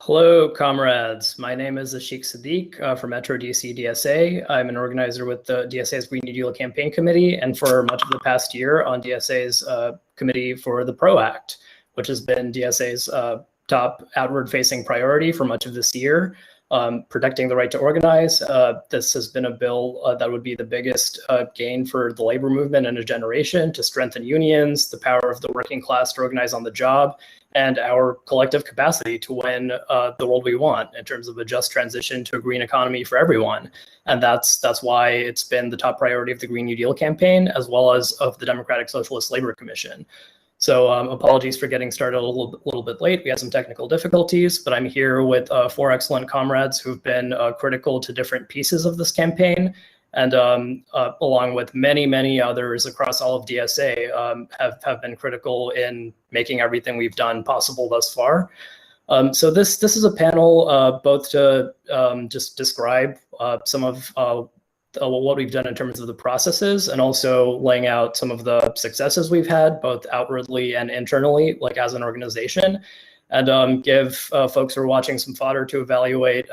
Hello, comrades. My name is Ashik Sadiq from Metro DC DSA. I'm an organizer with the DSA's Green New Deal Campaign Committee, and for much of the past year on DSA's committee for the PRO Act, which has been DSA's top outward-facing priority for much of this year. Protecting the right to organize. This has been a bill that would be the biggest gain for the labor movement in a generation to strengthen unions, the power of the working class to organize on the job, and our collective capacity to win the world we want in terms of a just transition to a green economy for everyone. And that's why it's been the top priority of the Green New Deal campaign, as well as of the Democratic Socialist Labor Commission. So apologies for getting started a little bit late. We had some technical difficulties, but I'm here with four excellent comrades who've been critical to different pieces of this campaign. And along with many others across all of DSA have been critical in making everything we've done possible thus far. So this is a panel both to just describe some of what we've done in terms of the processes, and also laying out some of the successes we've had, both outwardly and internally, like as an organization, and give folks who are watching some fodder to evaluate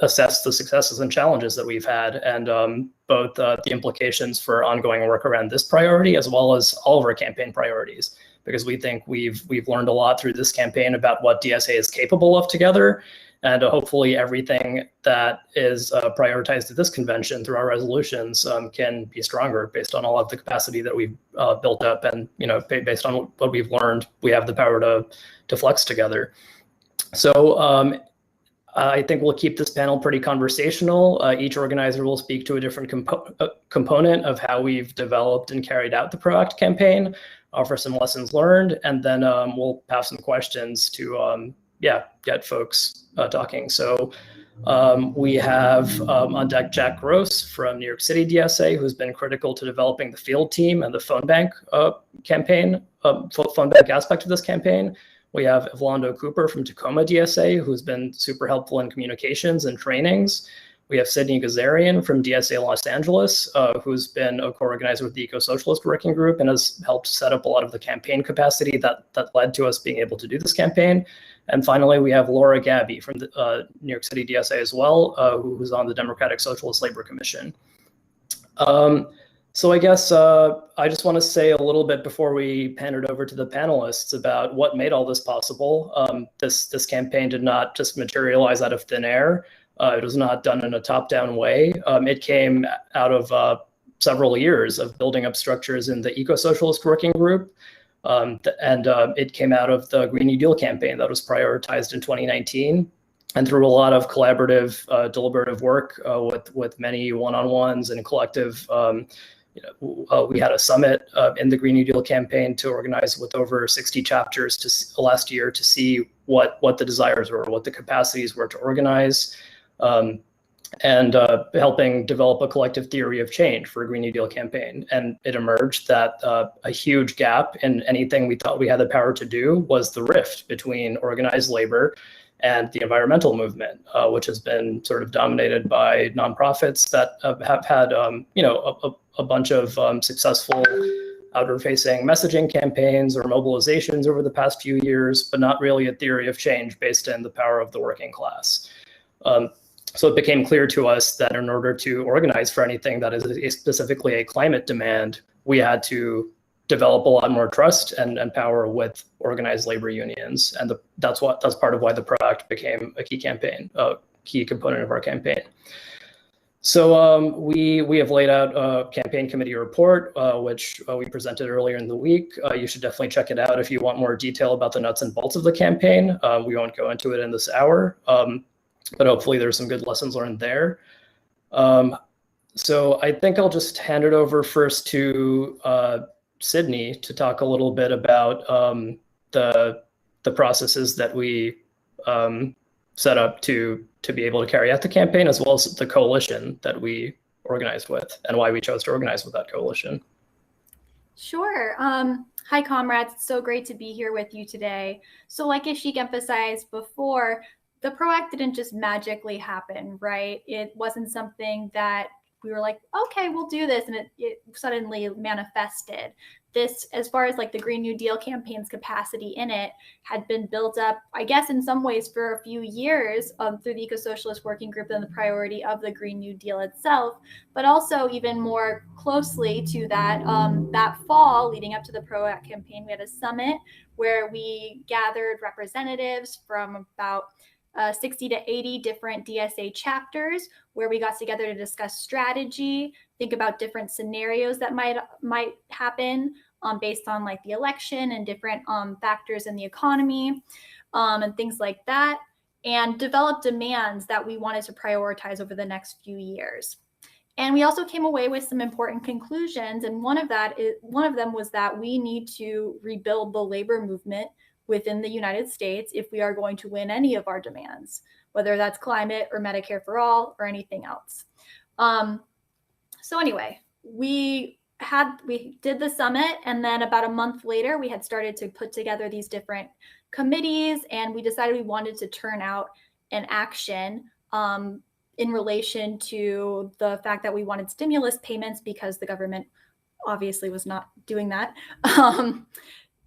assess the successes and challenges that we've had, and both the implications for ongoing work around this priority, as well as all of our campaign priorities, because we think we've learned a lot through this campaign about what DSA is capable of together. And hopefully everything that is prioritized at this convention through our resolutions can be stronger based on all of the capacity that we've built up, and based on what we've learned, we have the power to flex together. So I think we'll keep this panel pretty conversational. Each organizer will speak to a different component of how we've developed and carried out the PRO Act campaign, offer some lessons learned, and then we'll have some questions to get folks talking. So we have on deck Jack Gross from New York City DSA, who's been critical to developing the field team and the phone bank campaign, phone bank aspect of this campaign. We have Evlando Cooper from Tacoma DSA, who's been super helpful in communications and trainings. We have Sydney Gazarian from DSA Los Angeles, who's been a co-organizer with the Eco-Socialist Working Group and has helped set up a lot of the campaign capacity that led to us being able to do this campaign. And finally, we have Laura Gabby from the New York City DSA as well, who's on the Democratic Socialist Labor Commission. So I guess I just want to say a little bit before we hand it over to the panelists about what made all this possible. This campaign did not just materialize out of thin air. It was not done in a top-down way. It came out of several years of building up structures in the Eco-Socialist Working Group, and it came out of the Green New Deal campaign that was prioritized in 2019, and through a lot of collaborative, deliberative work with many one-on-ones and collective. We had a summit in the Green New Deal campaign to organize with over 60 chapters last year to see what the desires were, what the capacities were to organize, and helping develop a collective theory of change for a Green New Deal campaign. And it emerged that a huge gap in anything we thought we had the power to do was the rift between organized labor and the environmental movement, which has been sort of dominated by nonprofits that have had a bunch of successful outward-facing messaging campaigns or mobilizations over the past few years, but not really a theory of change based in the power of the working class. So it became clear to us that in order to organize for anything that is specifically a climate demand, we had to develop a lot more trust and power with organized labor unions. And that's part of why the PRO Act became a key component of our campaign. So we have laid out a campaign committee report, which we presented earlier in the week. You should definitely check it out if you want more detail about the nuts and bolts of the campaign. We won't go into it in this hour, but hopefully there's some good lessons learned there. So I think I'll just hand it over first to Sydney to talk a little bit about the processes that we set up to be able to carry out the campaign, as well as the coalition that we organized with, and why we chose to organize with that coalition. Sure. Hi, comrades. It's so great to be here with you today. So like Ashik emphasized before, the PRO Act didn't just magically happen, right? It wasn't something that we were like, okay, we'll do this, and it suddenly manifested. this, as far as like the Green New Deal campaign's capacity in it, had been built up, I guess, in some ways for a few years through the Eco-Socialist Working Group and the priority of the Green New Deal itself, but also even more closely to that, that fall leading up to the PRO-ACT campaign, we had a summit where we gathered representatives from about 60 to 80 different DSA chapters, where we got together to discuss strategy, think about different scenarios that might happen based on like the election and different factors in the economy and things like that, and develop demands that we wanted to prioritize over the next few years. And we also came away with some important conclusions, and one of them was that we need to rebuild the labor movement within the United States if we are going to win any of our demands, whether that's climate or Medicare for all or anything else. So anyway, we did the summit, and then about a month later, we had started to put together these different committees, and we decided we wanted to turn out an action in relation to the fact that we wanted stimulus payments because the government obviously was not doing that.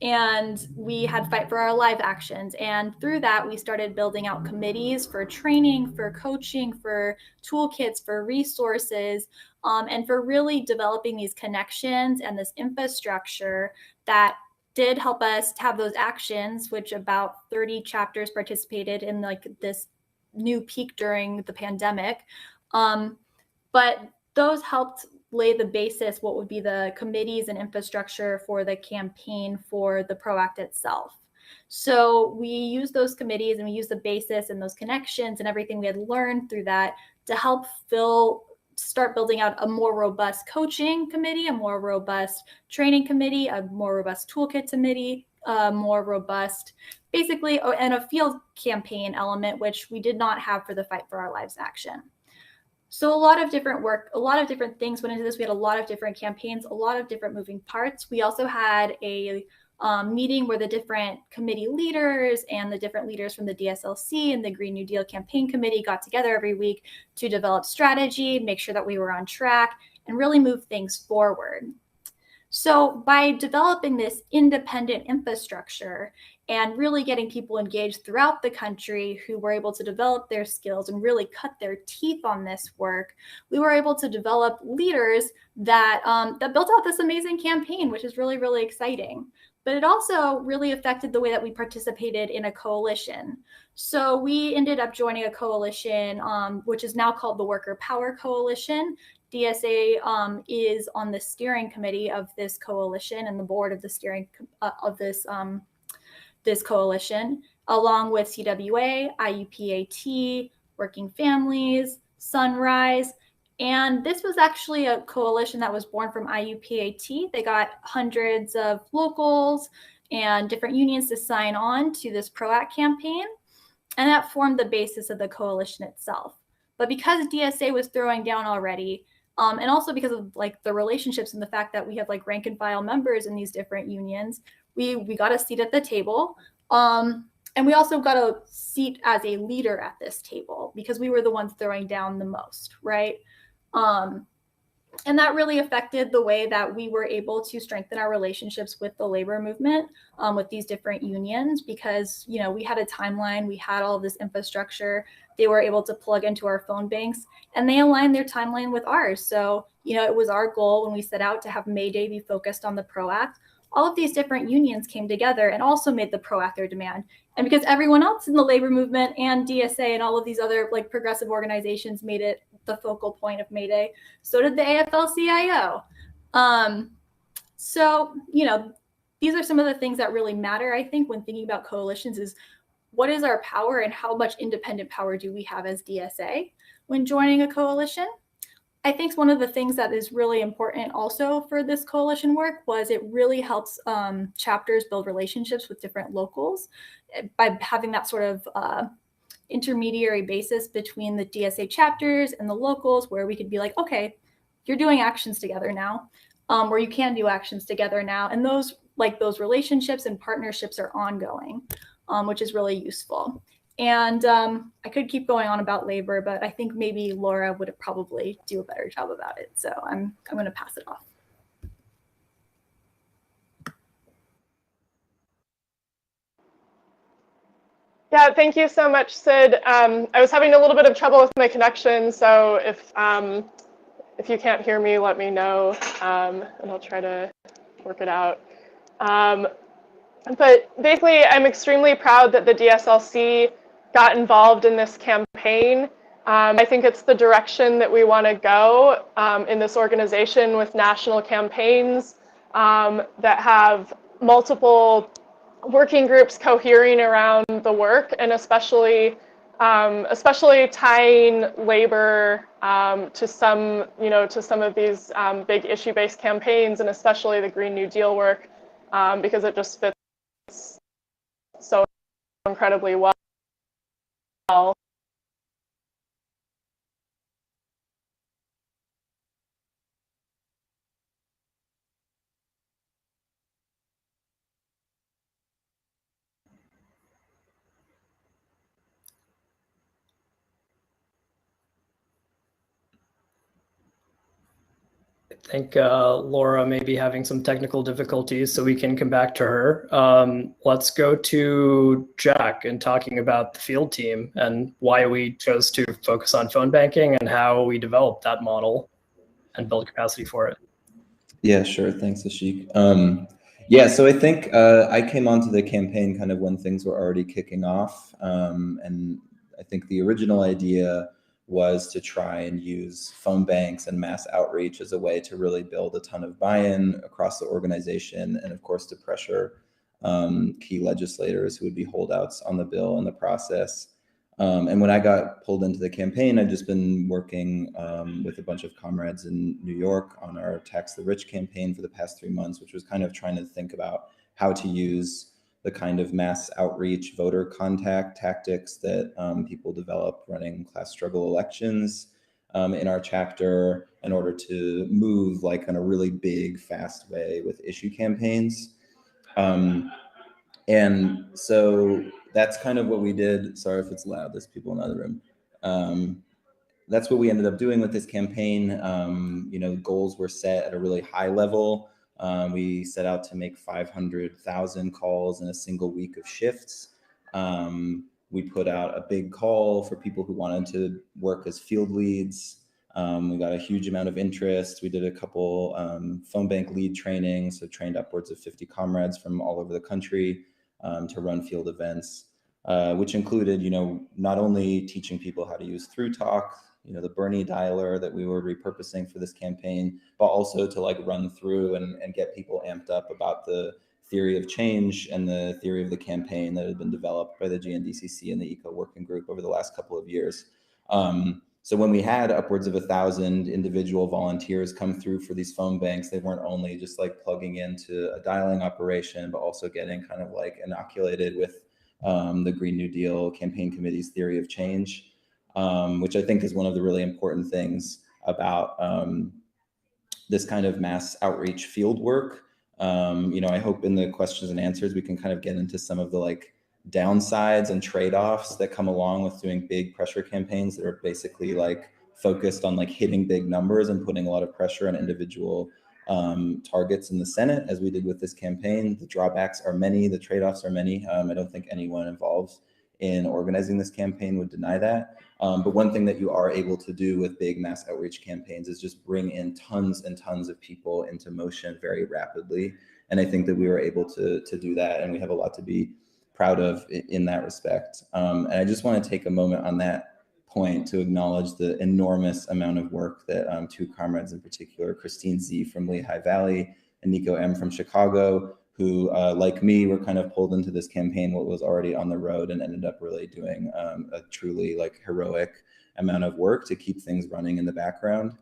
And we had Fight for Our Life actions. And through that, we started building out committees for training, for coaching, for toolkits, for resources, and for really developing these connections and this infrastructure that did help us have those actions, which about 30 chapters participated in like this new peak during the pandemic. But those helped lay the basis, what would be the committees and infrastructure for the campaign for the PRO-ACT itself. So we used those committees and we used the basis and those connections and everything we had learned through that to help start building out a more robust coaching committee, a more robust training committee, a more robust toolkit committee, more robust, basically, and a field campaign element, which we did not have for the Fight for Our Lives action. So a lot of different work, a lot of different things went into this. We had a lot of different campaigns, a lot of different moving parts. We also had a meeting where the different committee leaders and the different leaders from the DSLC and the Green New Deal Campaign Committee got together every week to develop strategy, make sure that we were on track, and really move things forward. So by developing this independent infrastructure and really getting people engaged throughout the country who were able to develop their skills and really cut their teeth on this work, we were able to develop leaders that built out this amazing campaign, which is really, really exciting. But it also really affected the way that we participated in a coalition. So we ended up joining a coalition, which is now called the Worker Power Coalition. DSA is on the steering committee of this coalition and the board of the steering of this coalition, along with CWA, IUPAT, Working Families, Sunrise. And this was actually a coalition that was born from IUPAT. They got hundreds of locals and different unions to sign on to this PRO-ACT campaign. And that formed the basis of the coalition itself. But because DSA was throwing down already, and also because of like the relationships and the fact that we have like rank and file members in these different unions, we got a seat at the table. And we also got a seat as a leader at this table because we were the ones throwing down the most, right? And that really affected the way that we were able to strengthen our relationships with the labor movement, with these different unions, because, you know, we had a timeline, we had all this infrastructure, they were able to plug into our phone banks, and they aligned their timeline with ours. So, you know, it was our goal when we set out to have May Day be focused on the PRO-ACT. All of these different unions came together and also made the PRO-ACT their demand. And because everyone else in the labor movement and DSA and all of these other like progressive organizations made it the focal point of May Day, so did the AFL-CIO. So, you know, these are some of the things that really matter, I think, when thinking about coalitions is what is our power and how much independent power do we have as DSA when joining a coalition? I think one of the things that is really important also for this coalition work was it really helps chapters build relationships with different locals by having that sort of intermediary basis between the DSA chapters and the locals, where we could be like, okay, you're doing actions together now, or you can do actions together now. And those relationships and partnerships are ongoing, which is really useful. And I could keep going on about labor, but I think maybe Laura would probably do a better job about it. So I'm going to pass it off. Yeah, thank you so much, Sid. I was having a little bit of trouble with my connection, so if you can't hear me, let me know, and I'll try to work it out. But basically, I'm extremely proud that the DSLC got involved in this campaign. I think it's the direction that we want to go in this organization with national campaigns that have multiple working groups cohering around the work, and especially tying labor to some of these big issue-based campaigns, and especially the Green New Deal work, because it just fits so incredibly well. I think Laura may be having some technical difficulties, so we can come back to her. Let's go to Jack and talking about the field team and why we chose to focus on phone banking and how we developed that model and build capacity for it. Yeah, sure. Thanks, Ashik. Yeah, so I think I came onto the campaign kind of when things were already kicking off. And I think the original idea was to try and use phone banks and mass outreach as a way to really build a ton of buy-in across the organization, and of course to pressure key legislators who would be holdouts on the bill in the process. And when I got pulled into the campaign, I'd just been working with a bunch of comrades in New York on our Tax the Rich campaign for the past 3 months, which was kind of trying to think about how to use the kind of mass outreach voter contact tactics that people develop running class struggle elections in our chapter in order to move like in a really big, fast way with issue campaigns. And so that's kind of what we did. Sorry if it's loud, there's people in the other room. That's what we ended up doing with this campaign. Goals were set at a really high level. We set out to make 500,000 calls in a single week of shifts. We put out a big call for people who wanted to work as field leads. We got a huge amount of interest. We did a couple phone bank lead trainings, so trained upwards of 50 comrades from all over the country to run field events, which included, not only teaching people how to use ThruTalk, the Bernie dialer that we were repurposing for this campaign, but also to like run through and get people amped up about the theory of change and the theory of the campaign that had been developed by the GNDCC and the ECO working group over the last couple of years. So when we had upwards of 1,000 individual volunteers come through for these phone banks, they weren't only just like plugging into a dialing operation, but also getting kind of like inoculated with the Green New Deal Campaign Committee's theory of change, which I think is one of the really important things about this kind of mass outreach field work. I hope in the questions and answers we can kind of get into some of the like downsides and trade-offs that come along with doing big pressure campaigns that are basically like focused on like hitting big numbers and putting a lot of pressure on individual targets in the Senate, as we did with this campaign. The drawbacks are many, the trade-offs are many. I don't think anyone involved in organizing this campaign would deny that. But one thing that you are able to do with big mass outreach campaigns is just bring in tons and tons of people into motion very rapidly. And I think that we were able to do that, and we have a lot to be proud of in that respect. And I just want to take a moment on that point to acknowledge the enormous amount of work that two comrades in particular, Christine Z from Lehigh Valley and Nico M from Chicago, who like me were kind of pulled into this campaign what was already on the road and ended up really doing a truly like heroic amount of work to keep things running in the background.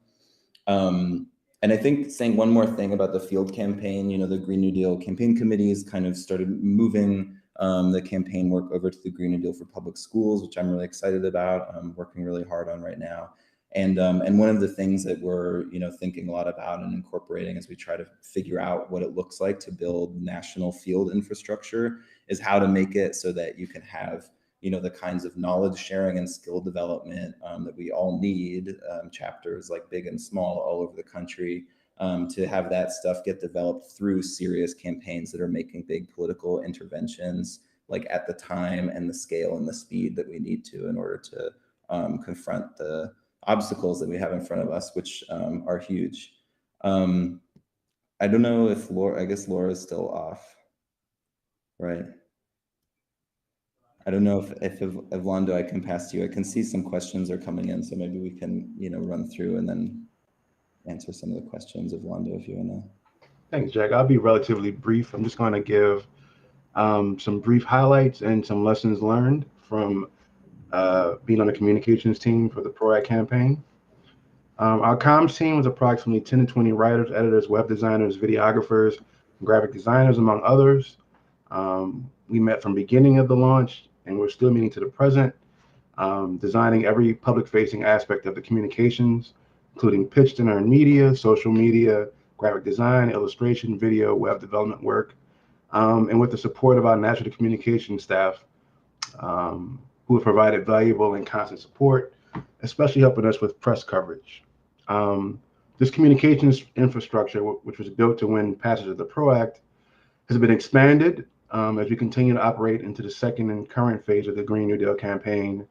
And I think saying one more thing about the field campaign, the Green New Deal campaign committees kind of started moving the campaign work over to the Green New Deal for public schools, which I'm really excited about. I'm working really hard on right now. And one of the things that we're thinking a lot about and incorporating as we try to figure out what it looks like to build national field infrastructure is how to make it so that you can have the kinds of knowledge sharing and skill development that we all need, chapters like big and small all over the country, to have that stuff get developed through serious campaigns that are making big political interventions like at the time and the scale and the speed that we need to in order to confront the obstacles that we have in front of us, which are huge. I don't know if Laura, I guess Laura is still off, right? I don't know if Evlando, I can pass to you. I can see some questions are coming in, so maybe we can, run through and then answer some of the questions. Evlando, if you want to. Thanks, Jack. I'll be relatively brief. I'm just going to give some brief highlights and some lessons learned from being on the communications team for the PROACT campaign. Our comms team was approximately 10 to 20 writers, editors, web designers, videographers, graphic designers, among others. We met from beginning of the launch, and we're still meeting to the present, designing every public-facing aspect of the communications, including pitched and earned media, social media, graphic design, illustration, video, web development work, and with the support of our national communication staff, who have provided valuable and constant support, especially helping us with press coverage. This communications infrastructure, which was built to win passage of the PROACT, has been expanded as we continue to operate into the second and current phase of the Green New Deal campaign,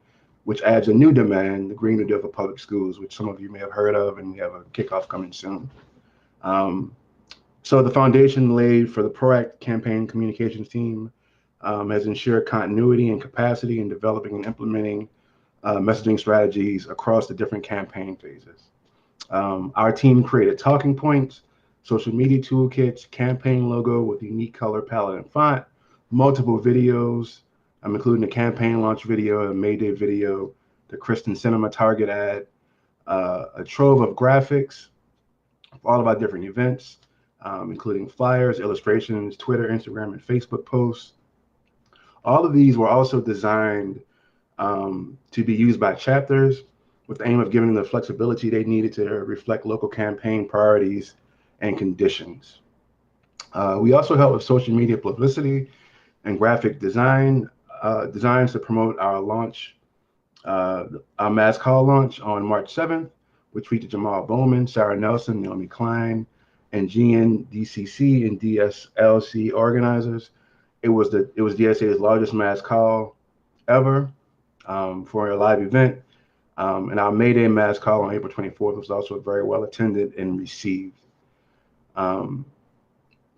which adds a new demand, the Green New Deal for public schools, which some of you may have heard of, and we have a kickoff coming soon. So the foundation laid for the PROACT campaign communications team has ensured continuity and capacity in developing and implementing messaging strategies across the different campaign phases. Our team created talking points, social media toolkits, campaign logo with unique color palette and font, multiple videos, including the campaign launch video, a May Day video, the Kristen Cinema Target ad, a trove of graphics for all of our different events, including flyers, illustrations, Twitter, Instagram, and Facebook posts. All of these were also designed to be used by chapters with the aim of giving them the flexibility they needed to reflect local campaign priorities and conditions. We also help with social media publicity and graphic designs to promote our launch, our mass call launch on March 7th, which featured Jamal Bowman, Sarah Nelson, Naomi Klein, and GNDCC and DSLC organizers. It was DSA's largest mass call ever for a live event. And our May Day mass call on April 24th was also very well attended and received.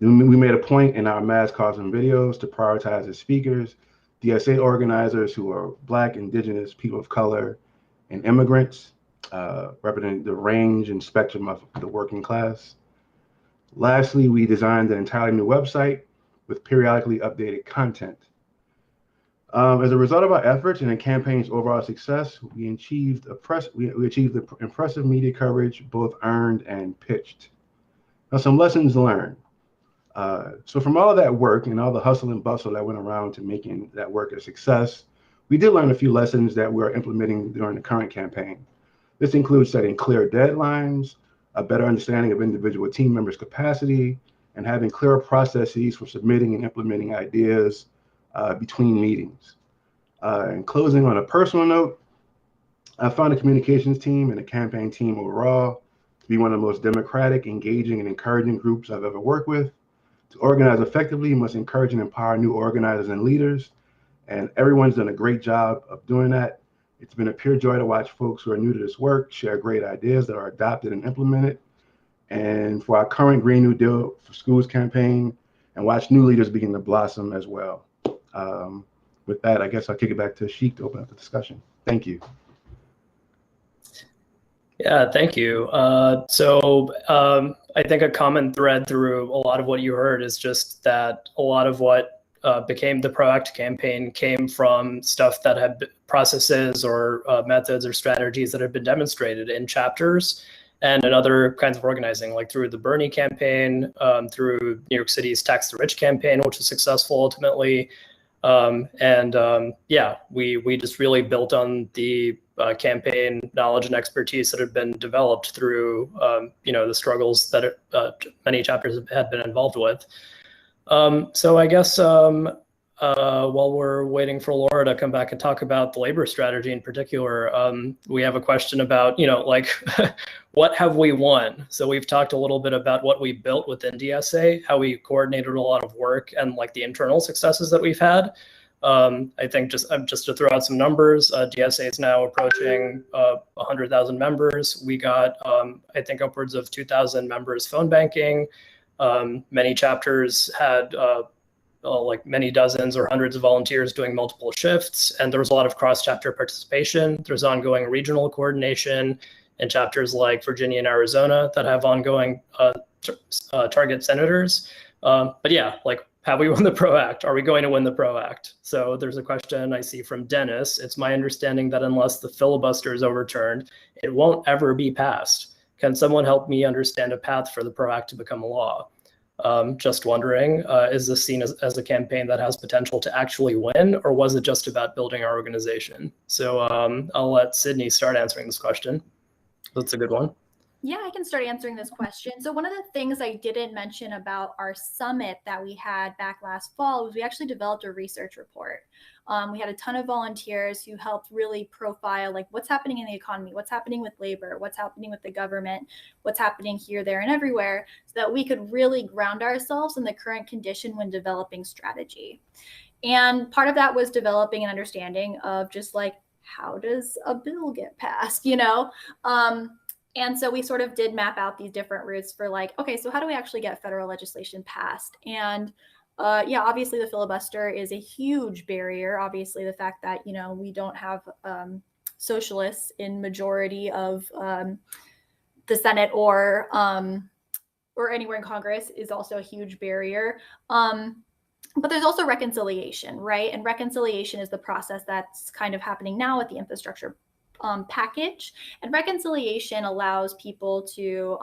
We made a point in our mass calls and videos to prioritize the speakers, DSA organizers who are Black, Indigenous, people of color, and immigrants, representing the range and spectrum of the working class. Lastly, we designed an entirely new website with periodically updated content. As a result of our efforts and the campaign's overall success, we achieved the impressive media coverage, both earned and pitched. Now, some lessons learned. So from all of that work and all the hustle and bustle that went around to making that work a success, we did learn a few lessons that we're implementing during the current campaign. This includes setting clear deadlines, a better understanding of individual team members' capacity, and having clearer processes for submitting and implementing ideas between meetings. In closing, on a personal note, I found the communications team and the campaign team overall to be one of the most democratic, engaging, and encouraging groups I've ever worked with. To organize effectively, you must encourage and empower new organizers and leaders, and everyone's done a great job of doing that. It's been a pure joy to watch folks who are new to this work share great ideas that are adopted and implemented. And for our current Green New Deal for Schools campaign, and watch new leaders begin to blossom as well. With that, I guess I'll kick it back to Sheik to open up the discussion. Thank you. Yeah, thank you. I think a common thread through a lot of what you heard is just that a lot of what became the PROACT campaign came from stuff that had processes or methods or strategies that had been demonstrated in chapters and in other kinds of organizing, like through the Bernie campaign, through New York City's Tax the Rich campaign, which was successful ultimately. Yeah, we just really built on the campaign knowledge and expertise that had been developed through the struggles that many chapters had been involved with. So I guess while we're waiting for Laura to come back and talk about the labor strategy in particular, we have a question about, what have we won? So we've talked a little bit about what we built within DSA, how we coordinated a lot of work and like the internal successes that we've had. I think just to throw out some numbers, DSA is now approaching 100,000 members. We got, I think, upwards of 2,000 members phone banking. Many chapters had like many dozens or hundreds of volunteers doing multiple shifts, and there was a lot of cross-chapter participation. There's ongoing regional coordination in chapters like Virginia and Arizona that have ongoing target senators. But yeah, like, have we won the PRO Act? Are we going to win the PRO Act? So there's a question I see from Dennis. It's my understanding that unless the filibuster is overturned, it won't ever be passed. Can someone help me understand a path for the PRO Act to become a law? Just wondering, is this seen as a campaign that has potential to actually win, or was it just about building our organization? So I'll let Sydney start answering this question. That's a good one. Yeah, I can start answering this question. So one of the things I didn't mention about our summit that we had back last fall was we actually developed a research report. We had a ton of volunteers who helped really profile like what's happening in the economy, what's happening with labor, what's happening with the government, what's happening here, there, and everywhere, so that we could really ground ourselves in the current condition when developing strategy. And part of that was developing an understanding of just like, how does a bill get passed, you know? And so we sort of did map out these different routes for like, okay, so how do we actually get federal legislation passed? And yeah, obviously the filibuster is a huge barrier. Obviously the fact that, you know, we don't have socialists in majority of the Senate or anywhere in Congress is also a huge barrier. But there's also reconciliation, right? And reconciliation is the process that's kind of happening now with the infrastructure package. And reconciliation allows people to,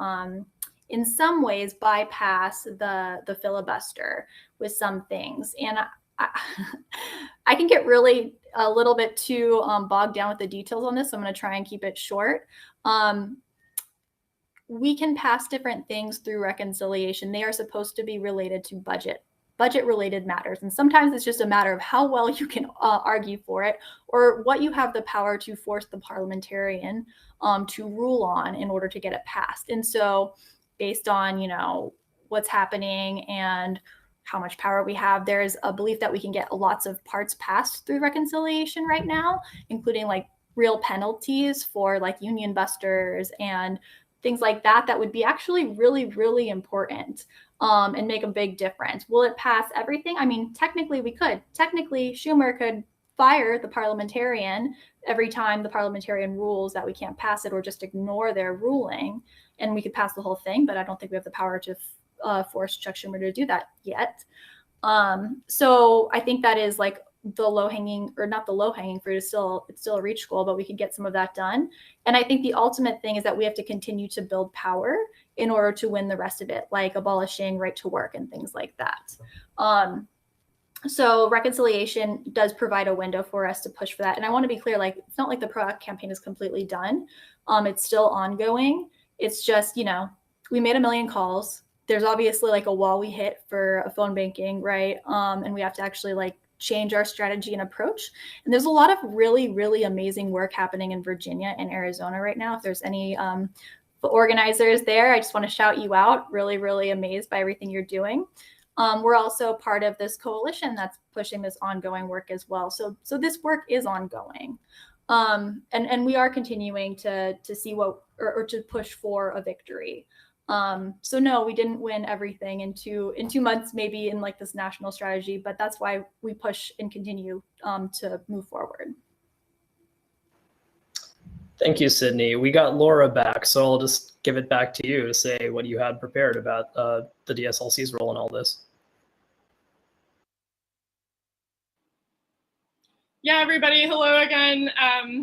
in some ways, bypass the filibuster with some things. And I can get really a little bit too bogged down with the details on this, so I'm going to try and keep it short. We can pass different things through reconciliation. They are supposed to be related to budget-related matters. And sometimes it's just a matter of how well you can argue for it, or what you have the power to force the parliamentarian to rule on in order to get it passed. And so based on, you know, what's happening and how much power we have, there's a belief that we can get lots of parts passed through reconciliation right now, including like real penalties for like union busters and things like that, that would be actually really, really important and make a big difference. Will it pass everything? I mean, technically we could. Technically, Schumer could fire the parliamentarian every time the parliamentarian rules that we can't pass it, or just ignore their ruling, and we could pass the whole thing, but I don't think we have the power to force Chuck Schumer to do that yet. So I think that is like the low-hanging, or not the low-hanging fruit, it's still a reach goal, but we could get some of that done. And I think the ultimate thing is that we have to continue to build power in order to win the rest of it, like abolishing right to work and things like that. So reconciliation does provide a window for us to push for that. And I want to be clear, like, it's not like the PRO Act campaign is completely done. It's still ongoing. It's just, you know, we made 1 million calls. There's obviously like a wall we hit for a phone banking, right? And we have to actually like change our strategy and approach. And there's a lot of really, really amazing work happening in Virginia and Arizona right now. If there's any organizers there, I just want to shout you out. Really, really amazed by everything you're doing. We're also part of this coalition that's pushing this ongoing work as well. So this work is ongoing. And we are continuing to see what, or to push for a victory. So no, we didn't win everything in 2 months, maybe in like this national strategy, but that's why we push and continue to move forward. Thank you, Sydney. We got Laura back, so I'll just give it back to you to say what you had prepared about the DSLC's role in all this. Yeah, everybody, hello again.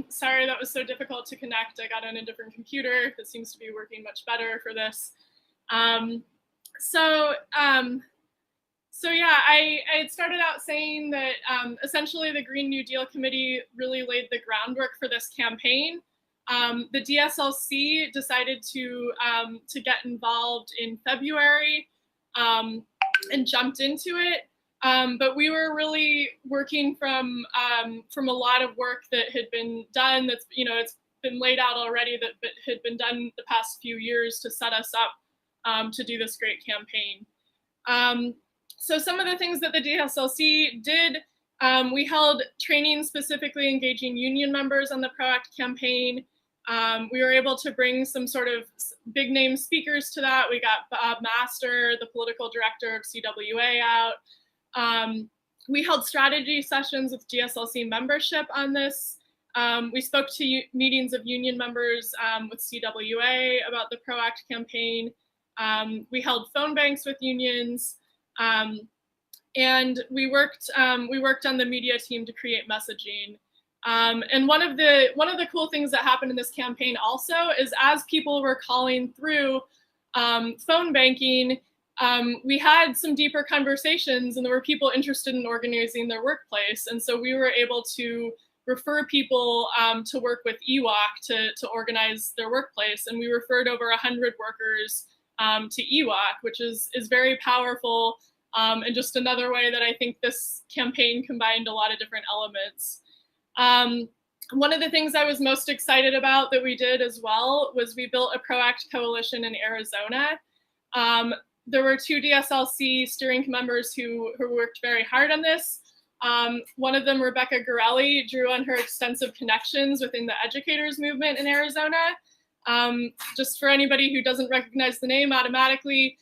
Sorry that was so difficult to connect. I got on a different computer that seems to be working much better for this. So yeah, I had started out saying that essentially the Green New Deal Committee really laid the groundwork for this campaign. The DSLC decided to get involved in February and jumped into it. But we were really working from a lot of work that had been done. That's, you know, it's been laid out already, that had been done the past few years to set us up to do this great campaign. So some of the things that the DSLC did We held training specifically engaging union members on the PROACT campaign. We were able to bring some sort of big name speakers to that. We got Bob Master, the political director of CWA, out. We held strategy sessions with GSLC membership on this. We spoke to meetings of union members with CWA about the PROACT campaign. We held phone banks with unions. And we worked on the media team to create messaging. And one of the cool things that happened in this campaign also is, as people were calling through phone banking, we had some deeper conversations, and there were people interested in organizing their workplace. And so we were able to refer people to work with EWOC to organize their workplace. And we referred over 100 workers to EWOC, which is very powerful. And just another way that I think this campaign combined a lot of different elements. One of the things I was most excited about that we did as well was we built a PROACT coalition in Arizona. There were 2 DSLC steering members who worked very hard on this. One of them, Rebecca Gorelli, drew on her extensive connections within the educators movement in Arizona. Just for anybody who doesn't recognize the name automatically,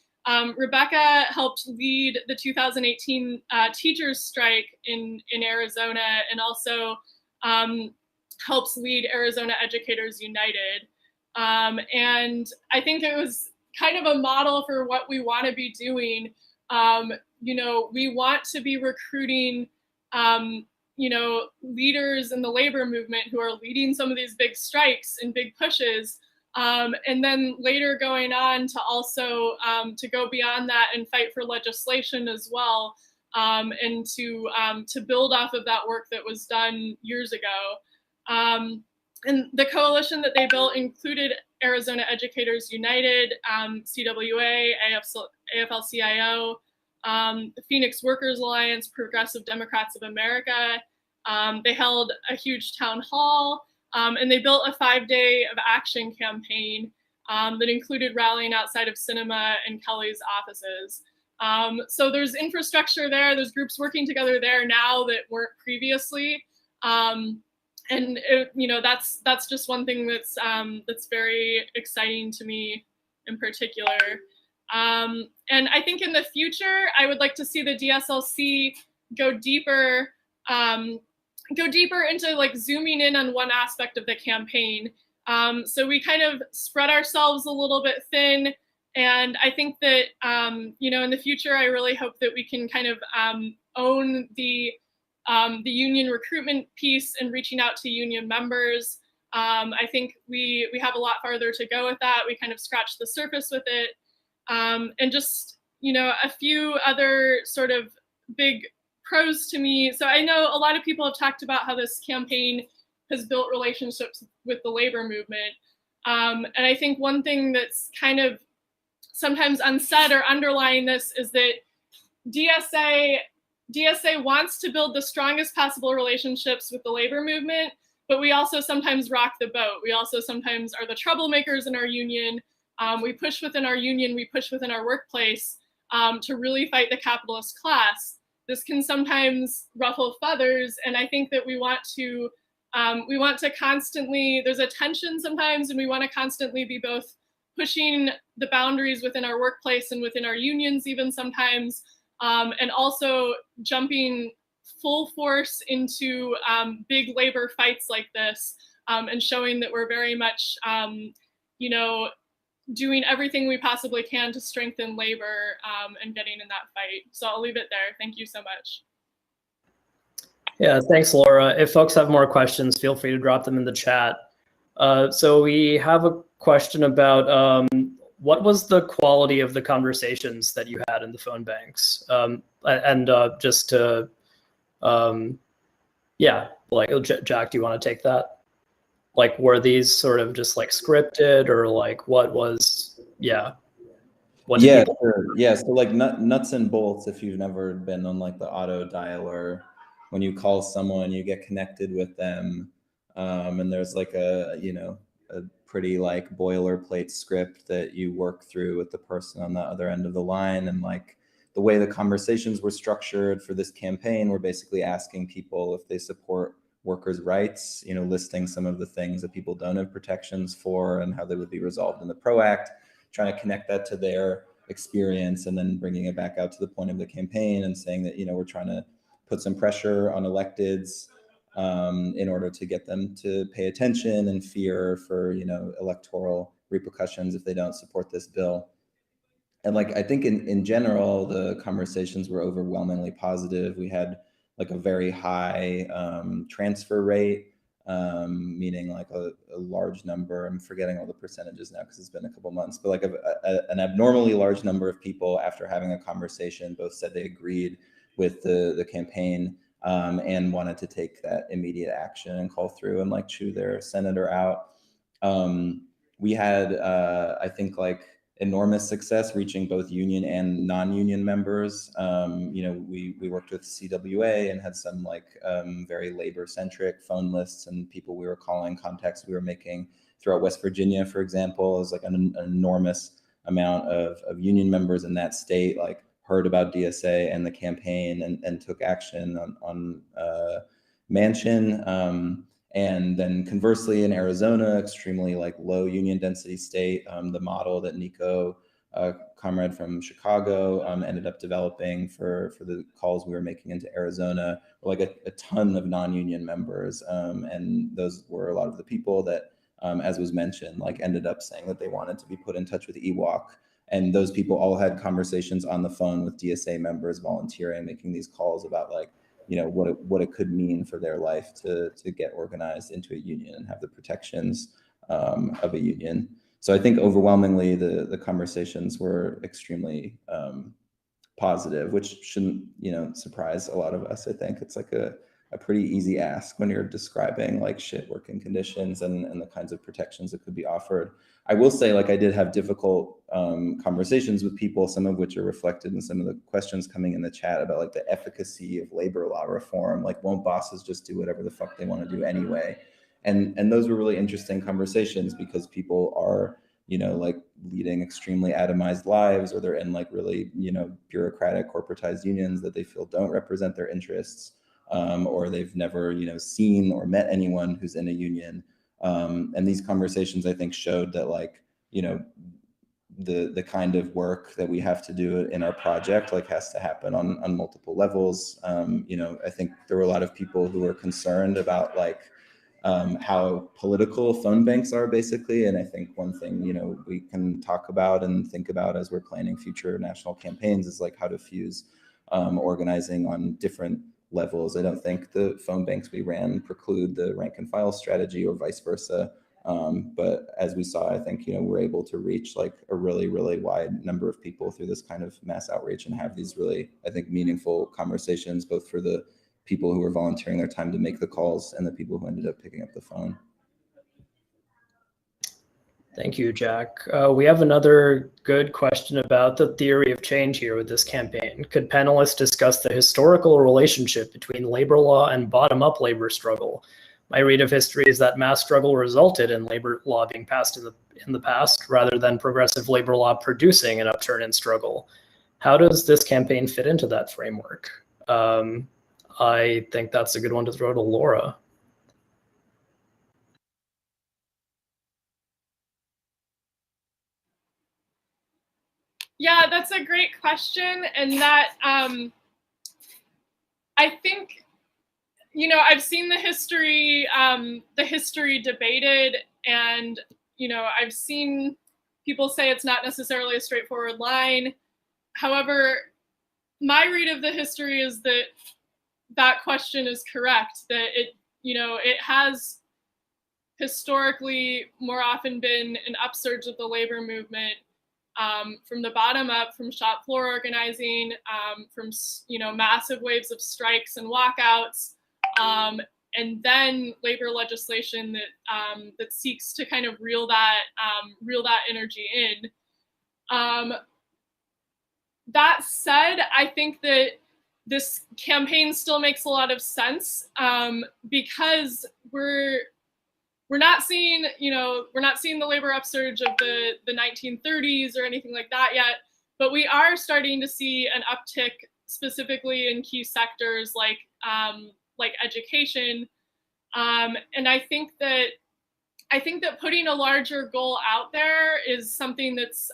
Rebecca helped lead the 2018 teachers strike in Arizona, and also helps lead Arizona Educators United. And I think it was kind of a model for what we want to be doing. You know, we want to be recruiting, you know, leaders in the labor movement who are leading some of these big strikes and big pushes. And then later going on to also to go beyond that and fight for legislation as well, and to build off of that work that was done years ago. And the coalition that they built included Arizona Educators United, CWA, AFL-CIO, the Phoenix Workers Alliance, Progressive Democrats of America. They held a huge town hall. And they built a 5-day of action campaign that included rallying outside of Cinema and Kelly's offices. So there's infrastructure there. There's groups working together there now that weren't previously. And it, you know, that's just one thing that's very exciting to me in particular. And I think in the future, I would like to see the DSLC go deeper into like zooming in on one aspect of the campaign. So we kind of spread ourselves a little bit thin. And I think that, you know, in the future, I really hope that we can kind of own the union recruitment piece and reaching out to union members. I think we have a lot farther to go with that. We kind of scratched the surface with it. And just, you know, a few other sort of big pros to me. So I know a lot of people have talked about how this campaign has built relationships with the labor movement. And I think one thing that's kind of sometimes unsaid or underlying this is that DSA wants to build the strongest possible relationships with the labor movement, but we also sometimes rock the boat. We also sometimes are the troublemakers in our union. We push within our union, we push within our workplace to really fight the capitalist class. This can sometimes ruffle feathers, and I think that we want to constantly, there's a tension sometimes, and we want to constantly be both pushing the boundaries within our workplace and within our unions even sometimes, and also jumping full force into big labor fights like this, and showing that we're very much, you know, doing everything we possibly can to strengthen labor and getting in that fight. So I'll leave it there. Thank you so much. Yeah, thanks, Laura. If folks have more questions, feel free to drop them in the chat. So we have a question about what was the quality of the conversations that you had in the phone banks? And just to, yeah, like, Jack, do you want to take that? Like, were these sort of just like scripted, or like what was, yeah. What yeah, sure. Yeah, so like nuts and bolts, if you've never been on like the auto dialer, when you call someone, you get connected with them. And there's like a, you know, a pretty like boilerplate script that you work through with the person on the other end of the line. And like, the way the conversations were structured for this campaign, we're basically asking people if they support workers' rights, you know, listing some of the things that people don't have protections for and how they would be resolved in the PRO Act, trying to connect that to their experience, and then bringing it back out to the point of the campaign and saying that, you know, we're trying to put some pressure on electeds in order to get them to pay attention and fear for, you know, electoral repercussions if they don't support this bill. And like, I think in general, the conversations were overwhelmingly positive. We had like a very high transfer rate, meaning like a large number, I'm forgetting all the percentages now because it's been a couple months, but like an abnormally large number of people after having a conversation both said they agreed with the campaign and wanted to take that immediate action and call through and like chew their senator out. We had, I think, like enormous success reaching both union and non-union members. You know, we worked with CWA and had some like very labor-centric phone lists and people we were calling, contacts we were making throughout West Virginia, for example. It was like an enormous amount of union members in that state, like heard about DSA and the campaign and took action on Manchin. And then conversely in Arizona, extremely like low union density state, the model that Nico, comrade from Chicago, ended up developing for the calls we were making into Arizona, were like a ton of non-union members. And those were a lot of the people that, as was mentioned, like ended up saying that they wanted to be put in touch with EWOC. And those people all had conversations on the phone with DSA members volunteering, making these calls about like, you know, what it could mean for their life to get organized into a union and have the protections of a union. So I think overwhelmingly the conversations were extremely positive, which shouldn't, you know, surprise a lot of us. I think it's like a pretty easy ask when you're describing like shit working conditions and the kinds of protections that could be offered. I will say, like, I did have difficult conversations with people, some of which are reflected in some of the questions coming in the chat about like the efficacy of labor law reform. Like, won't bosses just do whatever the fuck they want to do anyway? And those were really interesting conversations because people are, you know, like leading extremely atomized lives, or they're in like really, you know, bureaucratic corporatized unions that they feel don't represent their interests. Or they've never, you know, seen or met anyone who's in a union. And these conversations, I think, showed that, like, you know, the kind of work that we have to do in our project, like, has to happen on multiple levels. You know, I think there were a lot of people who were concerned about, like, how political phone banks are, basically. And I think one thing, you know, we can talk about and think about as we're planning future national campaigns is like how to fuse organizing on different levels. I don't think the phone banks we ran preclude the rank and file strategy or vice versa. But as we saw, I think, you know, we're able to reach like a really, really wide number of people through this kind of mass outreach and have these really, I think, meaningful conversations, both for the people who were volunteering their time to make the calls and the people who ended up picking up the phone. Thank you, Jack. We have another good question about the theory of change here with this campaign. Could panelists discuss the historical relationship between labor law and bottom-up labor struggle? My read of history is that mass struggle resulted in labor law being passed in the past, rather than progressive labor law producing an upturn in struggle. How does this campaign fit into that framework? I think that's a good one to throw to Laura. Yeah, that's a great question. And that, I think, you know, I've seen the history debated, and, you know, I've seen people say it's not necessarily a straightforward line. However, my read of the history is that that question is correct, that it, you know, it has historically more often been an upsurge of the labor movement from the bottom up, from shop floor organizing, from, you know, massive waves of strikes and walkouts, and then labor legislation that that seeks to kind of reel that energy in. That said, I think that this campaign still makes a lot of sense because we're not seeing, you know, we're not seeing the labor upsurge of the 1930s or anything like that yet. But we are starting to see an uptick specifically in key sectors like education. And I think that putting a larger goal out there is something that's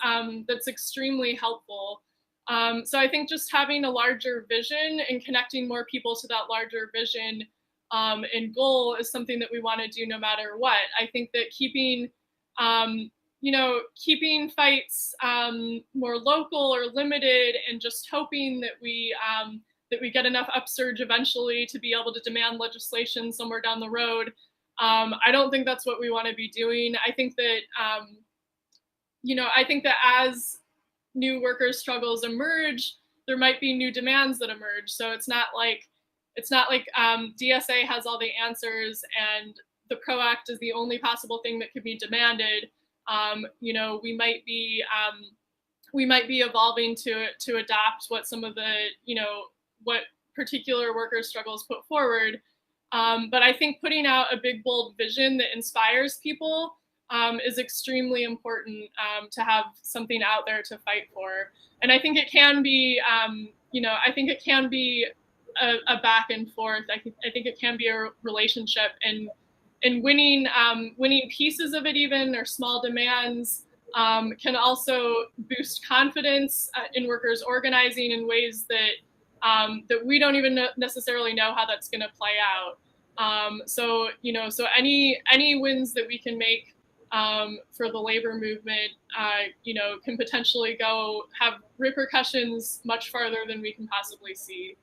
extremely helpful. So I think just having a larger vision and connecting more people to that larger vision and goal is something that we want to do no matter what. I think that keeping fights more local or limited and just hoping that we get enough upsurge eventually to be able to demand legislation somewhere down the road. I don't think that's what we want to be doing. I think that as new workers' struggles emerge, there might be new demands that emerge. So it's not like DSA has all the answers and the PRO Act is the only possible thing that could be demanded. We might be evolving to adopt what some of the what particular workers' struggles put forward. But I think putting out a big, bold vision that inspires people is extremely important to have something out there to fight for. And I think it can be, a back and forth. I think it can be a relationship, and winning pieces of it, even or small demands, can also boost confidence in workers organizing in ways that we don't even necessarily know how that's going to play out. So any wins that we can make for the labor movement, can potentially have repercussions much farther than we can possibly see.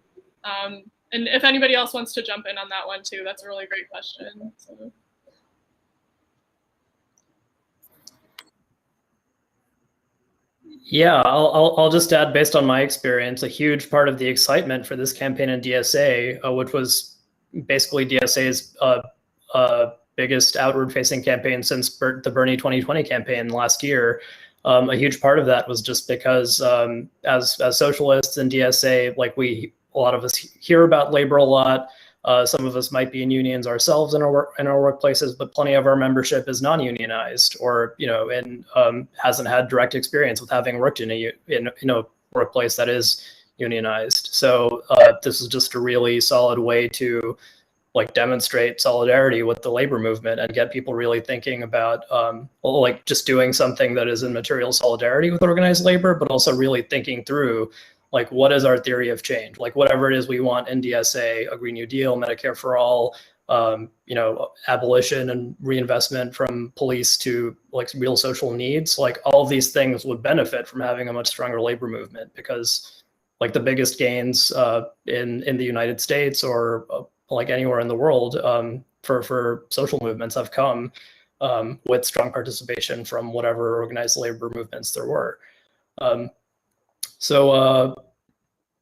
And if anybody else wants to jump in on that one too, that's a really great question. So. Yeah, I'll just add, based on my experience, a huge part of the excitement for this campaign in DSA, which was basically DSA's biggest outward-facing campaign since the Bernie 2020 campaign last year. A huge part of that was just because as socialists in DSA, a lot of us hear about labor a lot. Some of us might be in unions ourselves in our workplaces, but plenty of our membership is non-unionized, or and hasn't had direct experience with having worked in a workplace that is unionized. So this is just a really solid way to demonstrate solidarity with the labor movement and get people really thinking about just doing something that is in material solidarity with organized labor, but also really thinking through what is our theory of change? Whatever it is we want in DSA, a Green New Deal, Medicare for all, abolition and reinvestment from police to real social needs, all of these things would benefit from having a much stronger labor movement, because the biggest gains in the United States or anywhere in the world for social movements have come with strong participation from whatever organized labor movements there were.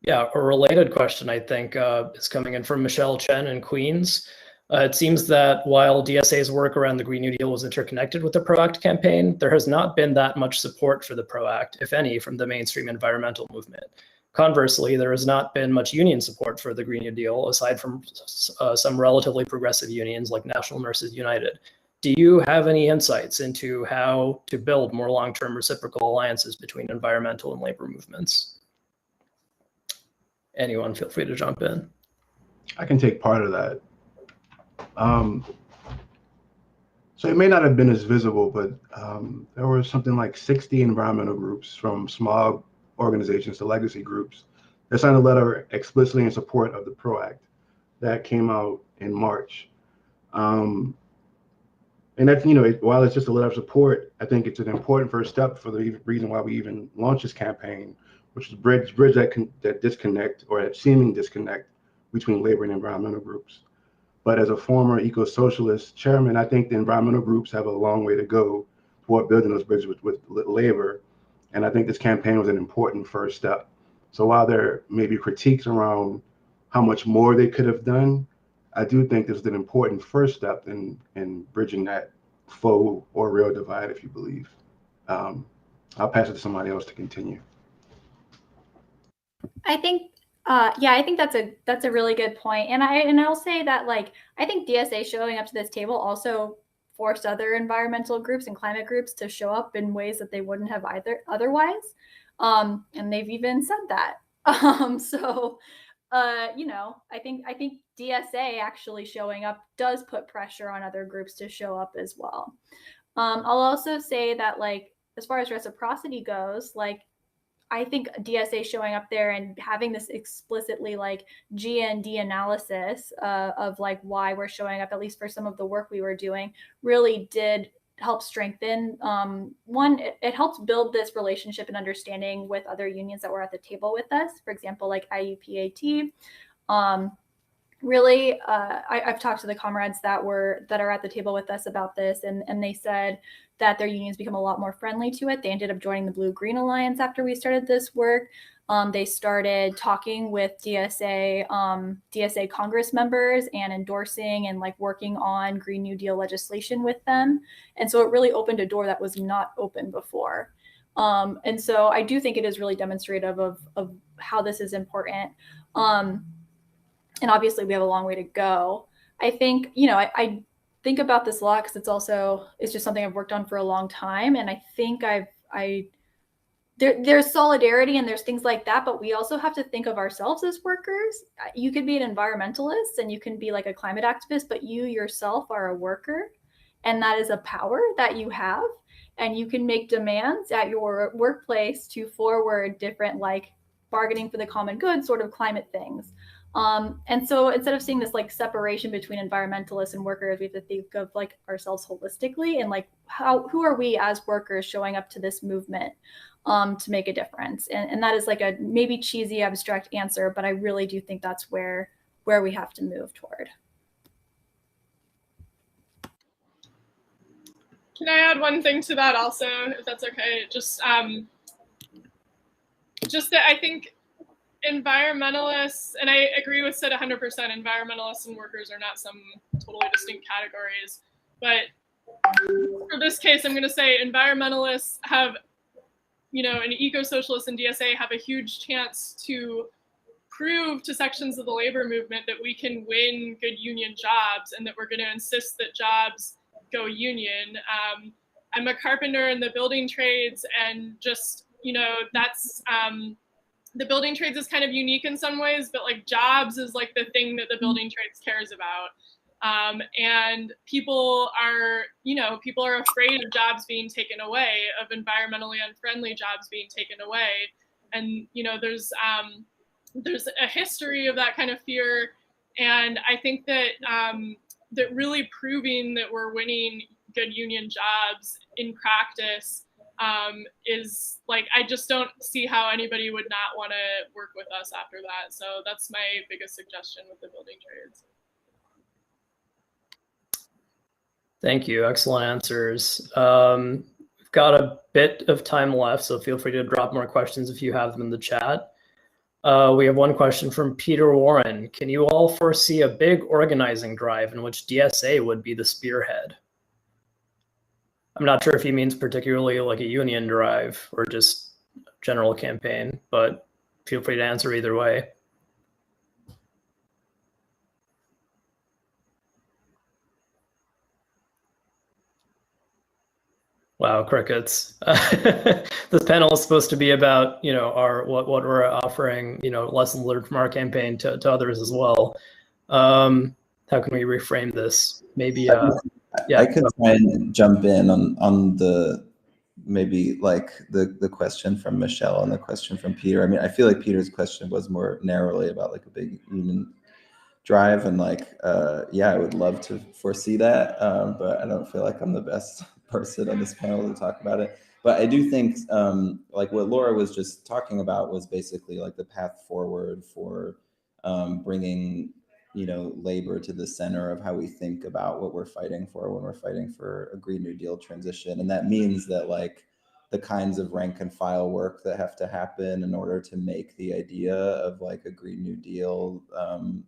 Yeah, a related question, I think, is coming in from Michelle Chen in Queens. It seems that while DSA's work around the Green New Deal was interconnected with the PRO Act campaign, there has not been that much support for the PRO Act, if any, from the mainstream environmental movement. Conversely, there has not been much union support for the Green New Deal, aside from some relatively progressive unions like National Nurses United. Do you have any insights into how to build more long-term reciprocal alliances between environmental and labor movements? Anyone, feel free to jump in. I can take part of that. So it may not have been as visible, but there were something like 60 environmental groups, from small organizations to legacy groups, that signed a letter explicitly in support of the PRO Act that came out in March. And that's, while it's just a letter of support, I think it's an important first step for the reason why we even launched this campaign, which is bridge that disconnect, or that seeming disconnect, between labor and environmental groups. But as a former eco-socialist chairman, I think the environmental groups have a long way to go toward building those bridges with labor. And I think this campaign was an important first step. So while there may be critiques around how much more they could have done, I do think this is an important first step in bridging that faux or real divide, if you believe. I'll pass it to somebody else to continue. I think that's a really good point. And I'll say that, I think DSA showing up to this table also forced other environmental groups and climate groups to show up in ways that they wouldn't have otherwise. And they've even said that. You know, I think DSA actually showing up does put pressure on other groups to show up as well. I'll also say that, like, as far as reciprocity goes, like, I think DSA showing up there and having this explicitly like G&D analysis of like why we're showing up, at least for some of the work we were doing, really did help strengthen. One, it helps build this relationship and understanding with other unions that were at the table with us. For example, like IUPAT. Really, I've talked to the comrades that are at the table with us about this, and they said that their unions become a lot more friendly to it. They ended up joining the Blue-Green Alliance after we started this work. They started talking with DSA Congress members and endorsing and like working on Green New Deal legislation with them. And so it really opened a door that was not open before. And so I do think it is really demonstrative of how this is important. And obviously we have a long way to go. I think, you know, I think about this a lot because it's just something I've worked on for a long time. And I think there's solidarity and there's things like that, but we also have to think of ourselves as workers. You could be an environmentalist and you can be like a climate activist, but you yourself are a worker. And that is a power that you have. And you can make demands at your workplace to forward different like bargaining for the common good sort of climate things. And so instead of seeing this like separation between environmentalists and workers, we have to think of like ourselves holistically and like who are we as workers showing up to this movement to make a difference. And that is like a maybe cheesy abstract answer, but I really do think that's where we have to move toward. Can I add one thing to that also, if that's okay? Just that I think environmentalists, and I agree with Sid 100%, environmentalists and workers are not some totally distinct categories. But for this case, I'm going to say environmentalists have, you know, and eco-socialists and DSA have a huge chance to prove to sections of the labor movement that we can win good union jobs and that we're going to insist that jobs go union. I'm a carpenter in the building trades, and just, you know, that's the building trades is kind of unique in some ways, but like jobs is like the thing that the building trades cares about. And people are afraid of jobs being taken away, of environmentally unfriendly jobs being taken away. And, you know, there's a history of that kind of fear. And I think that that really proving that we're winning good union jobs in practice is like, I just don't see how anybody would not want to work with us after that. So that's my biggest suggestion with the building trades. Thank you. Excellent answers. We've got a bit of time left, so feel free to drop more questions if you have them in the chat. We have one question from Peter Warren. Can you all foresee a big organizing drive in which DSA would be the spearhead? I'm not sure if he means particularly like a union drive or just general campaign, but feel free to answer either way. Wow, crickets. This panel is supposed to be about, you know, what we're offering, you know, lessons learned from our campaign to others as well. How can we reframe this? Maybe yeah. I could try and jump in on the maybe like the question from Michelle and the question from Peter. I mean, I feel like Peter's question was more narrowly about like a big union drive, and like yeah, I would love to foresee that, but I don't feel like I'm the best person on this panel to talk about it. But I do think like what Laura was just talking about was basically like the path forward for bringing, you know, labor to the center of how we think about what we're fighting for when we're fighting for a Green New Deal transition. And that means that like the kinds of rank and file work that have to happen in order to make the idea of like a Green New Deal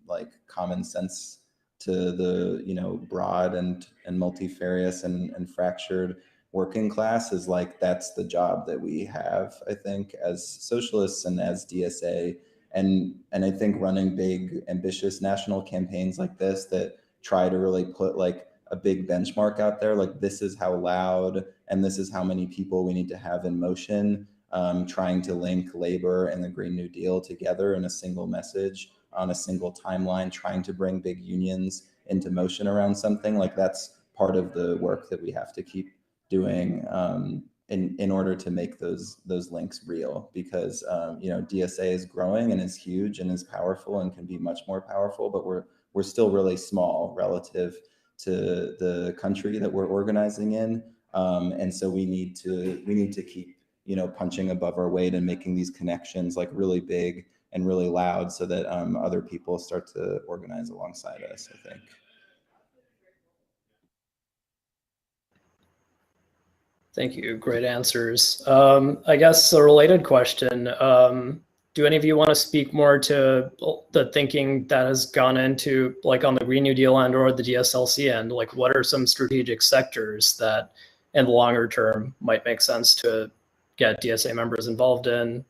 like common sense to the, you know, broad and multifarious and fractured working class is like, that's the job that we have, I think, as socialists and as DSA. And I think running big, ambitious national campaigns like this that try to really put like a big benchmark out there, like this is how loud and this is how many people we need to have in motion, trying to link labor and the Green New Deal together in a single message on a single timeline, trying to bring big unions into motion around something. Like, that's part of the work that we have to keep doing in order to make those links real, because DSA is growing and is huge and is powerful and can be much more powerful, but we're still really small relative to the country that we're organizing in, and so we need to keep punching above our weight and making these connections like really big and really loud, so that other people start to organize alongside us, I think. Thank you. Great answers. I guess a related question. Do any of you want to speak more to the thinking that has gone into, like, on the Green New Deal end or the DSLC end? Like, what are some strategic sectors that in the longer term might make sense to get DSA members involved in,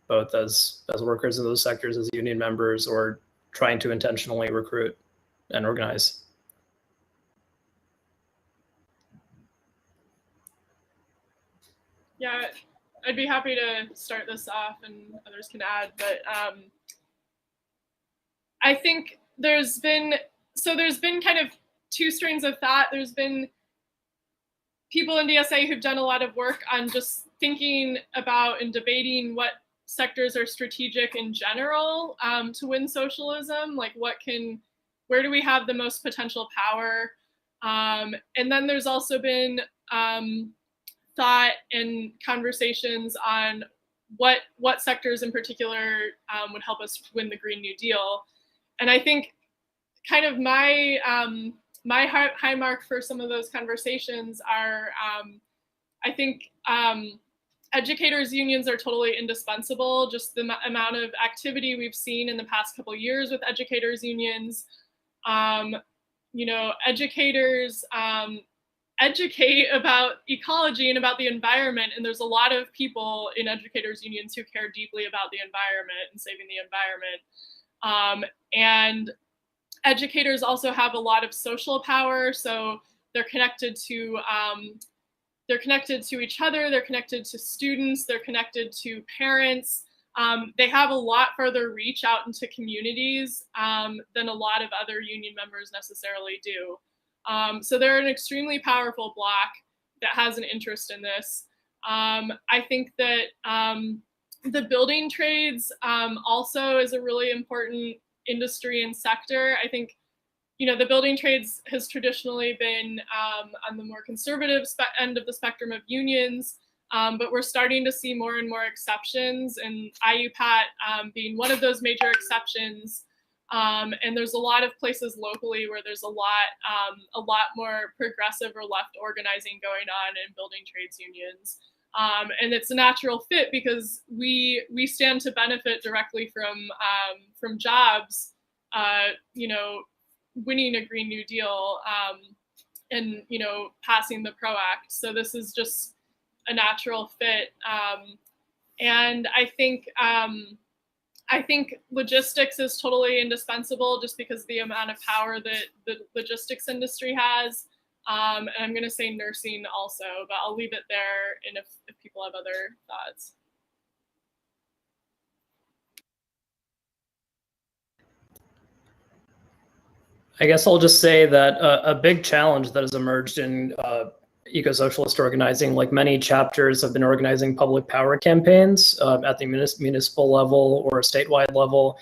both as workers in those sectors, as union members, or trying to intentionally recruit and organize? Yeah, I'd be happy to start this off and others can add, but I think there's been kind of two strains of thought. There's been people in DSA who've done a lot of work on just thinking about and debating what sectors are strategic in general to win socialism, like where do we have the most potential power? And then there's also been thought and conversations on what sectors in particular would help us win the Green New Deal. And I think kind of my high mark for some of those conversations are, I think educators' unions are totally indispensable. Just the amount of activity we've seen in the past couple of years with educators' unions. Educators educate about ecology and about the environment, and there's a lot of people in educators' unions who care deeply about the environment and saving the environment. And educators also have a lot of social power, so they're connected to each other, they're connected to students, they're connected to parents. They have a lot further reach out into communities than a lot of other union members necessarily do. So they're an extremely powerful bloc that has an interest in this. I think that the building trades also is a really important industry and sector. I think, the building trades has traditionally been on the more conservative end of the spectrum of unions, but we're starting to see more and more exceptions, and IUPAT being one of those major exceptions. And there's a lot of places locally where there's a lot more progressive or left organizing going on in building trades unions. And it's a natural fit because we stand to benefit directly from jobs, winning a Green New Deal and passing the PRO Act. So this is just a natural fit. And I think logistics is totally indispensable just because the amount of power that the logistics industry has. And I'm going to say nursing also, but I'll leave it there, and if people have other thoughts. I guess I'll just say that a big challenge that has emerged in eco-socialist organizing, like many chapters have been organizing public power campaigns at the municipal level or a statewide level.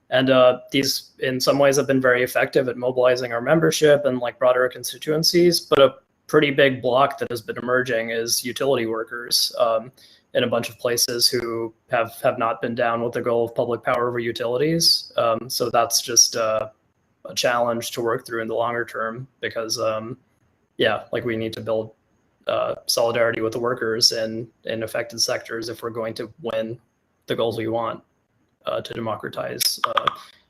And these in some ways have been very effective at mobilizing our membership and like broader constituencies. But a pretty big block that has been emerging is utility workers in a bunch of places who have not been down with the goal of public power over utilities. So that's just a challenge to work through in the longer term because we need to build solidarity with the workers in affected sectors if we're going to win the goals we want to democratize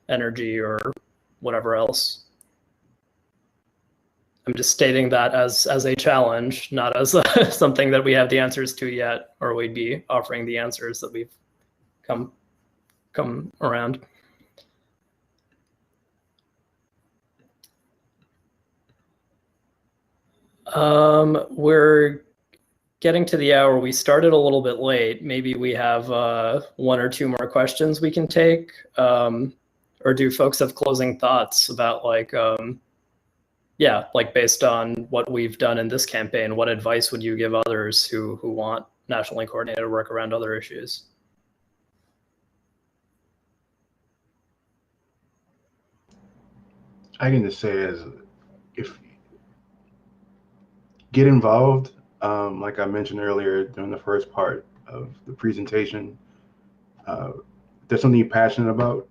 energy or whatever else. I'm just stating that as a challenge, not as something that we have the answers to yet, or we'd be offering the answers that we've come around. We're getting to the hour. We started a little bit late. Maybe we have 1 or 2 more questions we can take. Or do folks have closing thoughts about like, yeah, like based on what we've done in this campaign, what advice would you give others who want nationally coordinated work around other issues? I can just say as if get involved, like I mentioned earlier during the first part of the presentation, if there's something you're passionate about,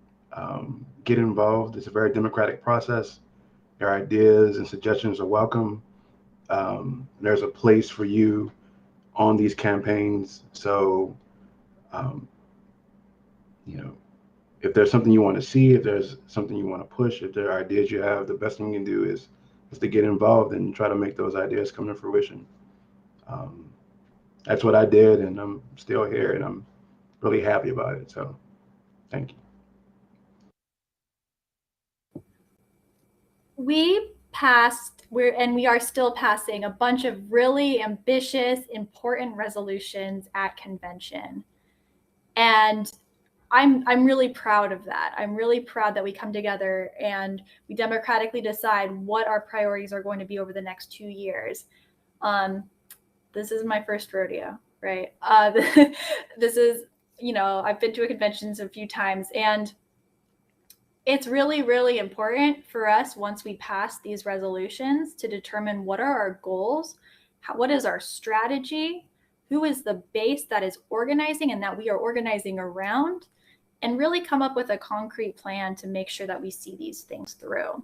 get involved. It's a very democratic process. Your ideas and suggestions are welcome. There's a place for you on these campaigns. So, you know, if there's something you want to see, if there's something you want to push, if there are ideas you have, the best thing you can do is to get involved and try to make those ideas come to fruition. That's what I did, and I'm still here, and I'm really happy about it. So, thank you. We passed, we are still passing a bunch of really ambitious, important resolutions at convention. And I'm really proud of that. I'm really proud that we come together and we democratically decide what our priorities are going to be over the next 2 years. This is my first rodeo, right? This is, you know, I've been to a convention a few times, and it's really, really important for us once we pass these resolutions to determine what are our goals, what is our strategy, who is the base that is organizing and that we are organizing around, and really come up with a concrete plan to make sure that we see these things through.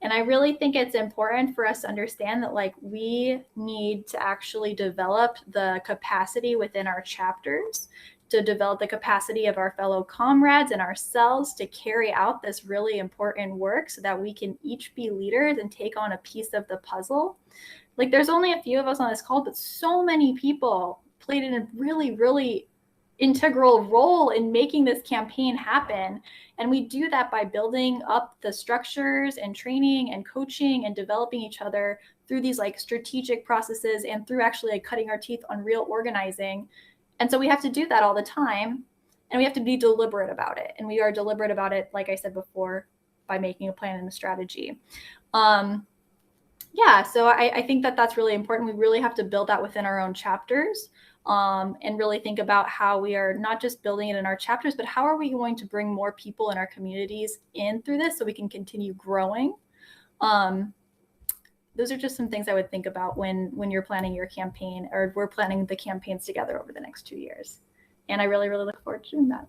And I really think it's important for us to understand that like we need to actually develop the capacity within our chapters, to develop the capacity of our fellow comrades and ourselves to carry out this really important work so that we can each be leaders and take on a piece of the puzzle. Like there's only a few of us on this call, but so many people played in a really, really integral role in making this campaign happen. And we do that by building up the structures and training and coaching and developing each other through these like strategic processes and through actually like cutting our teeth on real organizing. And so we have to do that all the time, and we have to be deliberate about it. And we are deliberate about it, like I said before, by making a plan and a strategy. Yeah, so I think that that's really important. We really have to build that within our own chapters, and really think about how we are not just building it in our chapters, but how are we going to bring more people in our communities in through this so we can continue growing. Those are just some things I would think about when you're planning your campaign, or we're planning the campaigns together over the next 2 years. And I really, really look forward to doing that.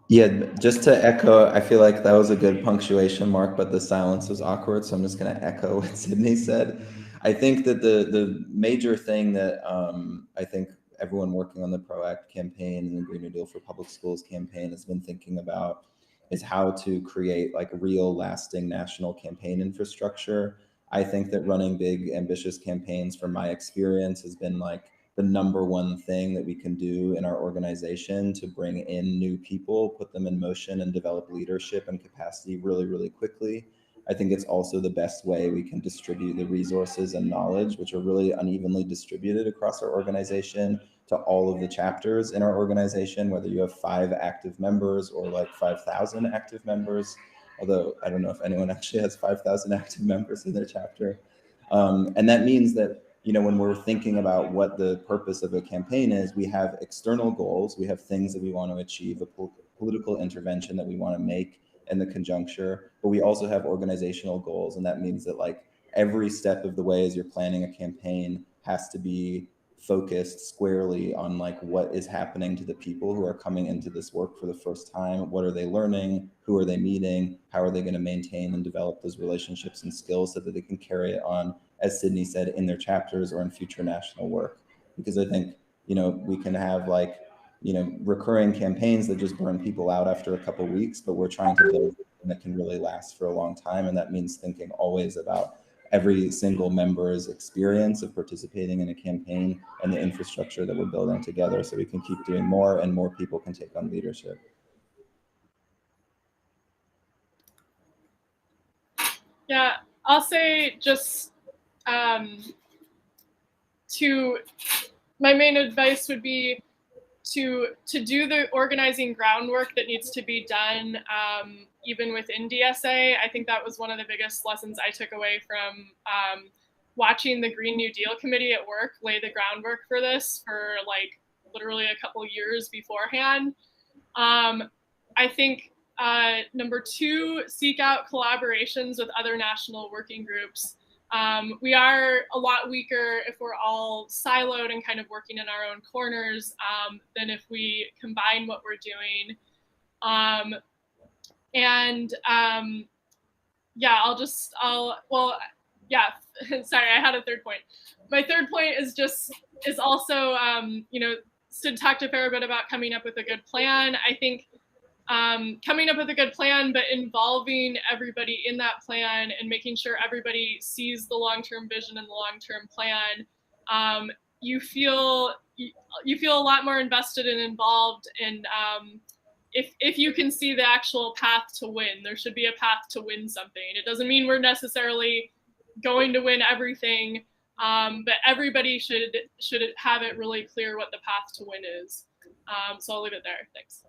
Yeah, just to echo, I feel like that was a good punctuation mark, but the silence was awkward. So I'm just going to echo what Sydney said. I think that the major thing that I think everyone working on the PROACT campaign and the Green New Deal for Public Schools campaign has been thinking about is how to create like real lasting national campaign infrastructure. I think that running big, ambitious campaigns, from my experience, has been like the #1 thing that we can do in our organization to bring in new people, put them in motion, and develop leadership and capacity really, really quickly. I think it's also the best way we can distribute the resources and knowledge, which are really unevenly distributed across our organization, to all of the chapters in our organization, whether you have 5 active members or like 5,000 active members. Although I don't know if anyone actually has 5,000 active members in their chapter. And that means that, you know, when we're thinking about what the purpose of a campaign is, we have external goals, we have things that we want to achieve, a political intervention that we want to make in the conjuncture, but we also have organizational goals. And that means that like every step of the way as you're planning a campaign has to be focused squarely on like what is happening to the people who are coming into this work for the first time. What are they learning? Who are they meeting? How are they going to maintain and develop those relationships and skills so that they can carry it on, as Sydney said, in their chapters or in future national work? Because I think, you know, we can have like, you know, recurring campaigns that just burn people out after a couple of weeks, but we're trying to build something that can really last for a long time. And that means thinking always about every single member's experience of participating in a campaign and the infrastructure that we're building together, so we can keep doing more and more people can take on leadership. Yeah, I'll say just my main advice would be to do the organizing groundwork that needs to be done, even within DSA. I think that was one of the biggest lessons I took away from watching the Green New Deal Committee at work lay the groundwork for this for like literally a couple years beforehand. I think number 2, seek out collaborations with other national working groups. We are a lot weaker if we're all siloed and kind of working in our own corners than if we combine what we're doing. Sorry, I had a third point. My third point is also, Sid talked a fair bit about coming up with a good plan. I think coming up with a good plan, but involving everybody in that plan and making sure everybody sees the long-term vision and the long-term plan, you feel a lot more invested and involved. And if you can see the actual path to win, there should be a path to win something. It doesn't mean we're necessarily going to win everything, but everybody should have it really clear what the path to win is. So I'll leave it there. Thanks.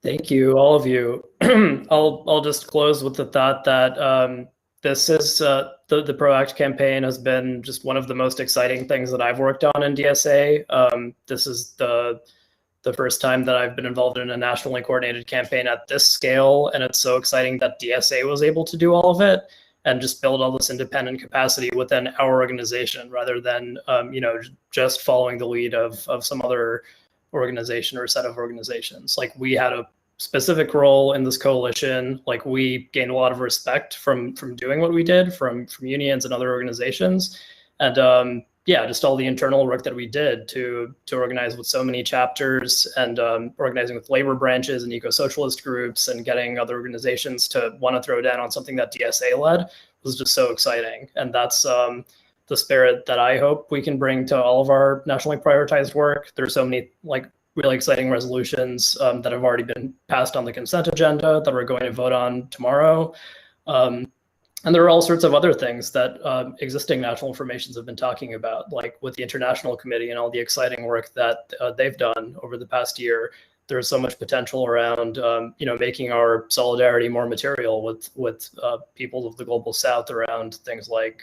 Thank you, all of you. I'll just close with the thought that this is the ProAct campaign has been just one of the most exciting things that I've worked on in DSA. This is the first time that I've been involved in a nationally coordinated campaign at this scale, and it's so exciting that DSA was able to do all of it and just build all this independent capacity within our organization rather than just following the lead of some other organization or set of organizations. Like, we had a specific role in this coalition. Like, we gained a lot of respect from doing what we did from unions and other organizations. And just all the internal work that we did to organize with so many chapters and organizing with labor branches and eco-socialist groups and getting other organizations to want to throw down on something that DSA led was just so exciting. And that's the spirit that I hope we can bring to all of our nationally prioritized work. There's so many really exciting resolutions that have already been passed on the consent agenda that we're going to vote on tomorrow. And there are all sorts of other things that existing national formations have been talking about, like with the International Committee and all the exciting work that they've done over the past year. There's so much potential around, making our solidarity more material with people of the global South around things like,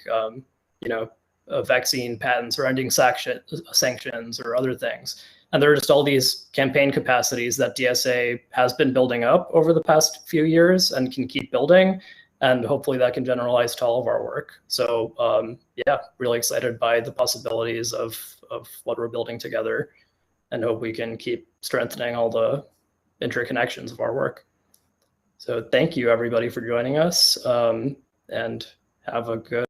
vaccine patents or ending sanctions or other things. And there are just all these campaign capacities that DSA has been building up over the past few years and can keep building. And hopefully that can generalize to all of our work. So really excited by the possibilities of what we're building together, and hope we can keep strengthening all the interconnections of our work. So thank you everybody for joining us, and have a good